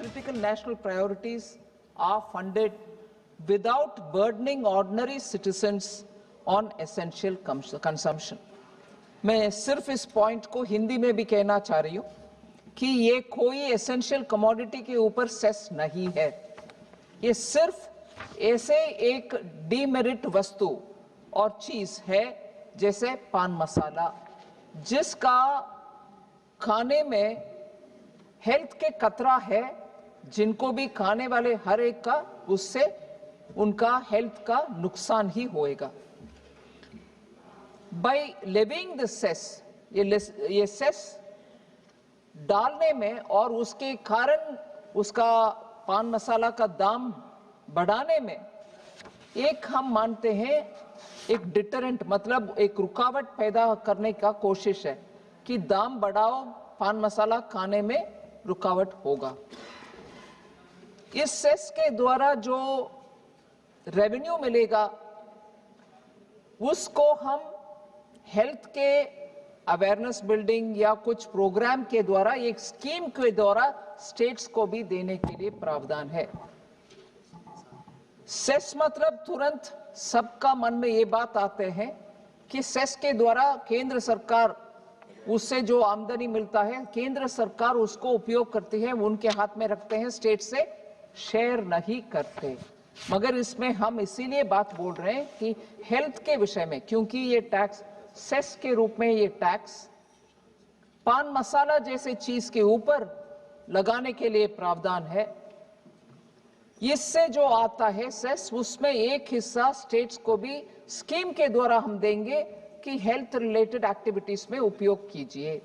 critical national priorities are funded without burdening ordinary citizens on essential consumption. मैं सिर्फ इस point को हिंदी में भी कहना चाह रही हूं कि ये कोई एसेंशियल कमोडिटी के ऊपर सेस नहीं है। ये सिर्फ ऐसे एक डीमेरिट वस्तु और चीज है जैसे पान मसाला, जिसका खाने में हेल्थ के खतरा है, जिनको भी खाने वाले हर एक का उससे उनका हेल्थ का नुकसान ही होएगा। बाय लेविंग द सेस, ये सेस डालने में और उसके कारण उसका पान मसाला का दाम बढ़ाने में एक हम मानते हैं एक डिटरेंट, मतलब एक रुकावट पैदा करने का कोशिश है कि दाम बढ़ाओ, पान मसाला खाने में रुकावट होगा। इस सेस के द्वारा जो रेवेन्यू मिलेगा उसको हम हेल्थ के अवेयरनेस बिल्डिंग या कुछ प्रोग्राम के द्वारा, एक स्कीम के द्वारा स्टेट्स को भी देने के लिए प्रावधान है। सेस मतलब तुरंत सबका मन में ये बात आते हैं कि सेस के द्वारा केंद्र सरकार, उससे जो आमदनी मिलता है केंद्र सरकार उसको उपयोग करती है, उनके हाथ में रखते हैं, स्टेट से शेयर नहीं करते। मगर इसमें हम इसीलिए बात बोल रहे हैं कि हेल्थ के विषय में, क्योंकि ये टैक्स सेस के रूप में ये टैक्स पान मसाला जैसे चीज के ऊपर लगाने के लिए प्रावधान है। इससे जो आता है सेस, उसमें एक हिस्सा स्टेट्स को भी स्कीम के द्वारा हम देंगे कि हेल्थ रिलेटेड एक्टिविटीज में उपयोग कीजिए।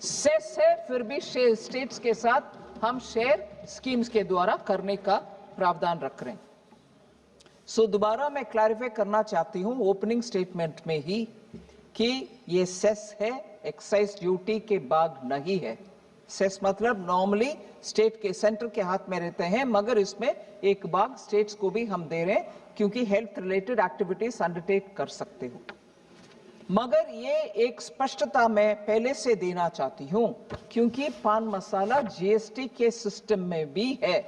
सेस है, फिर भी स्टेट्स के साथ हम शेयर स्कीम्स के द्वारा करने का प्रावधान रख रहे हैं। सो दोबारा मैं क्लैरिफाई करना चाहती हूं ओपनिंग स्टेटमेंट में ही कि ये सेस है, एक्साइज ड्यूटी के भाग नहीं है। सेस मतलब नॉर्मली स्टेट के सेंटर के हाथ में रहते हैं, मगर इसमें एक भाग स्टेट्स को भी हम दे रहे हैं क्योंकि हेल्थ रिलेटेड एक्टिविटीज अंडरटेक कर सकते हो। मगर ये एक स्पष्टता मैं पहले से देना चाहती हूं क्योंकि पान मसाला जीएसटी के सिस्टम में भी है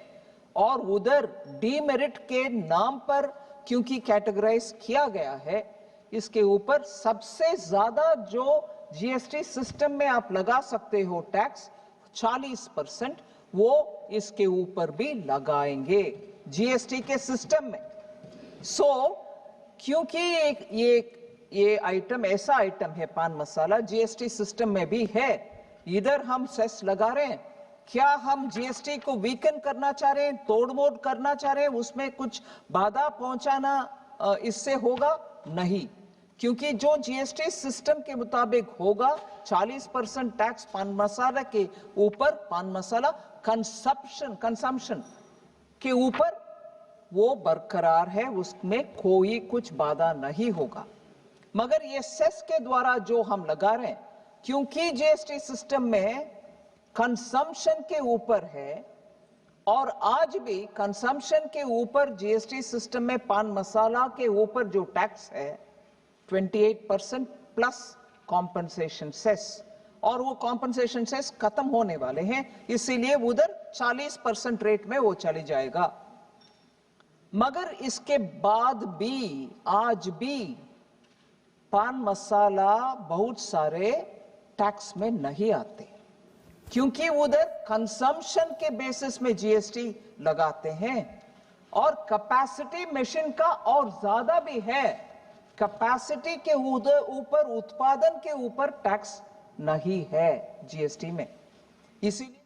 और उधर डीमेरिट के नाम पर क्योंकि कैटेगराइज किया गया है, इसके ऊपर सबसे ज्यादा जो जीएसटी सिस्टम में आप लगा सकते हो टैक्स 40%, वो इसके ऊपर भी लगाएंगे जीएसटी के सिस्टम में। सो क्योंकि ये आइटम ऐसा आइटम है, पान मसाला जीएसटी सिस्टम में भी है, इधर हम सेस लगा रहे हैं। क्या हम जीएसटी को वीकन करना चाह रहे हैं, तोड़मोड़ करना चाह रहे हैं, उसमें कुछ बाधा पहुंचाना इससे होगा? नहीं, क्योंकि जो जीएसटी सिस्टम के मुताबिक होगा 40% टैक्स पान मसाला के ऊपर, पान मसाला कंजम्पशन के ऊपर वो बरकरार है, उसमें कोई कुछ बाधा नहीं होगा। मगर ये सेस के द्वारा जो हम लगा रहे हैं, क्योंकि जीएसटी सिस्टम में कंजम्पशन के ऊपर है और आज भी कंजम्पशन के ऊपर जीएसटी सिस्टम में पान मसाला के ऊपर जो टैक्स है 28% प्लस कॉम्पनसेशन सेस, और वो कॉम्पनसेशन सेस खत्म होने वाले हैं, इसीलिए उधर 40% रेट में वो चले जाएगा। मगर इसके बाद भी आज भी पान मसाला बहुत सारे टैक्स में नहीं आते क्योंकि उधर कंजम्पशन के बेसिस में जीएसटी लगाते हैं और कैपेसिटी मशीन का और ज्यादा भी है, कैपेसिटी के ऊपर उत्पादन के ऊपर टैक्स नहीं है जीएसटी में। इसीलिए